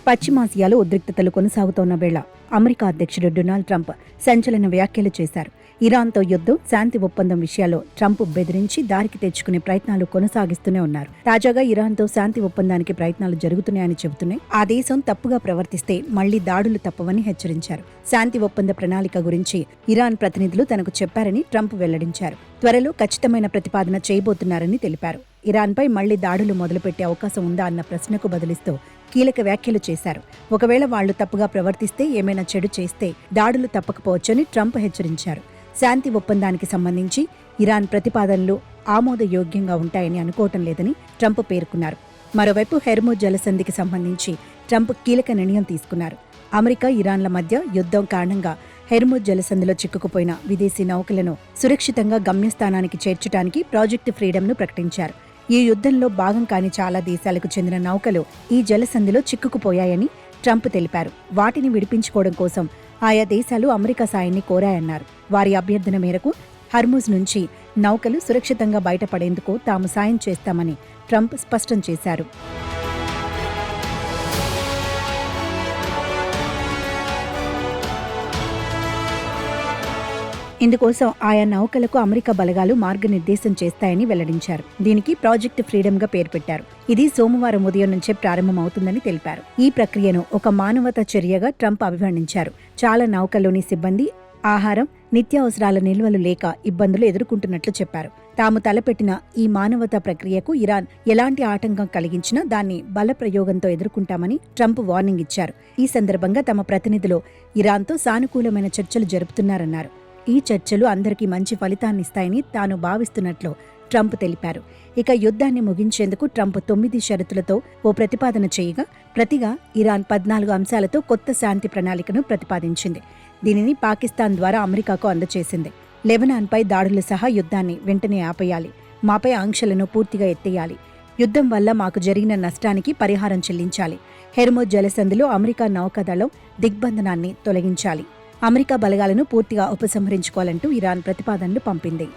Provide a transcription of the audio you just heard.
పశ్చిమాసియాలో ఉద్రిక్తతలు కొనసాగుతోన్న వేళ అమెరికా అధ్యక్షుడు డొనాల్డ్ ట్రంప్ సంచలన వ్యాఖ్యలు చేశారు. ఇరాన్తో యుద్ధం, శాంతి ఒప్పందం విషయాల్లో ట్రంప్ బెదిరించి దారికి తెచ్చుకునే ప్రయత్నాలు కొనసాగిస్తూనే ఉన్నారు. తాజాగా ఇరాన్తో శాంతి ఒప్పందానికి ప్రయత్నాలు జరుగుతున్నాయని చెబుతున్నాయి. ఆ దేశం తప్పుగా ప్రవర్తిస్తే మళ్లీ దాడులు తప్పవని హెచ్చరించారు. శాంతి ఒప్పంద ప్రణాళిక గురించి ఇరాన్ ప్రతినిధులు తనకు చెప్పారని ట్రంప్ వెల్లడించారు. త్వరలో ఖచ్చితమైన ప్రతిపాదన చేయబోతున్నారని తెలిపారు. ఇరాన్పై మళ్లీ దాడులు మొదలుపెట్టే అవకాశం ఉందా అన్న ప్రశ్నకు బదులిస్తూ కీలక వ్యాఖ్యలు చేశారు. ఒకవేళ వాళ్లు తప్పుగా ప్రవర్తిస్తే, ఏమైనా చెడు చేస్తే దాడులు తప్పకపోవచ్చని ట్రంప్ హెచ్చరించారు. శాంతి ఒప్పందానికి సంబంధించి ఇరాన్ ప్రతిపాదనలు ఆమోదయోగ్యంగా ఉంటాయని అనుకోవటం లేదని ట్రంప్ పేర్కొన్నారు. మరోవైపు హెర్మోజ్ జలసంధికి సంబంధించి ట్రంప్ కీలక నిర్ణయం తీసుకున్నారు. అమెరికా, ఇరాన్ల మధ్య యుద్ధం కారణంగా హెర్మోజ్ జలసంధిలో చిక్కుకుపోయిన విదేశీ నౌకలను సురక్షితంగా గమ్యస్థానానికి చేర్చడానికి ప్రాజెక్టు ఫ్రీడమ్ను ప్రకటించారు. ఈ యుద్ధంలో భాగం కాని చాలా దేశాలకు చెందిన నౌకలు ఈ జలసంధిలో చిక్కుకుపోయాయని ట్రంప్ తెలిపారు. వాటిని విడిపించుకోవడం కోసం ఆయా దేశాలు అమెరికా సాయాన్ని కోరాయన్నారు. వారి అభ్యర్థన మేరకు హర్ముజ్ నుంచి నౌకలు సురక్షితంగా బయటపడేందుకు తాము సాయం చేస్తామని ట్రంప్ స్పష్టం చేశారు. ఇందుకోసం ఆయా నౌకలకు అమెరికా బలగాలు మార్గనిర్దేశం చేస్తాయని వెల్లడించారు. దీనికి ప్రాజెక్ట్ ఫ్రీడమ్గా పేరు పెట్టారు. ఇది సోమవారం ఉదయం నుంచే ప్రారంభమవుతుందని తెలిపారు. ఈ ప్రక్రియను ఒక మానవతా చర్యగా ట్రంప్ అభివర్ణించారు. చాలా నౌకల్లోని సిబ్బంది ఆహారం, నిత్యావసరాల నిల్వలు లేక ఇబ్బందులు ఎదుర్కొంటున్నట్లు చెప్పారు. తాము తలపెట్టిన ఈ మానవతా ప్రక్రియకు ఇరాన్ ఎలాంటి ఆటంకం కలిగించినా దాన్ని బలప్రయోగంతో ఎదుర్కొంటామని ట్రంప్ వార్నింగ్ ఇచ్చారు. ఈ సందర్భంగా తమ ప్రతినిధులు ఇరాన్తో సానుకూలమైన చర్చలు జరుపుతున్నారన్నారు. ఈ చర్చలు అందరికీ మంచి ఫలితాన్నిస్తాయని తాను భావిస్తున్నట్లు ట్రంప్ తెలిపారు. ఇక యుద్ధాన్ని ముగించేందుకు ట్రంప్ 9 షరతులతో ఓ ప్రతిపాదన చేయగా, ప్రతిగా ఇరాన్ 14 అంశాలతో కొత్త శాంతి ప్రణాళికను ప్రతిపాదించింది. దీనిని పాకిస్తాన్ ద్వారా అమెరికాకు అందజేసింది. లెబనాన్పై దాడులు సహా యుద్ధాన్ని వెంటనే ఆపేయాలి, మాపై ఆంక్షలను పూర్తిగా ఎత్తేయాలి, యుద్ధం వల్ల మాకు జరిగిన నష్టానికి పరిహారం చెల్లించాలి, హెర్మోజ్ జలసంధిలో అమెరికా నౌకాదళం దిగ్బంధనాన్ని తొలగించాలి, అమెరికా బలగాలను పూర్తిగా ఉపసంహరించుకోవాలంటూ ఇరాన్ ప్రతిపాదనలు పంపింది.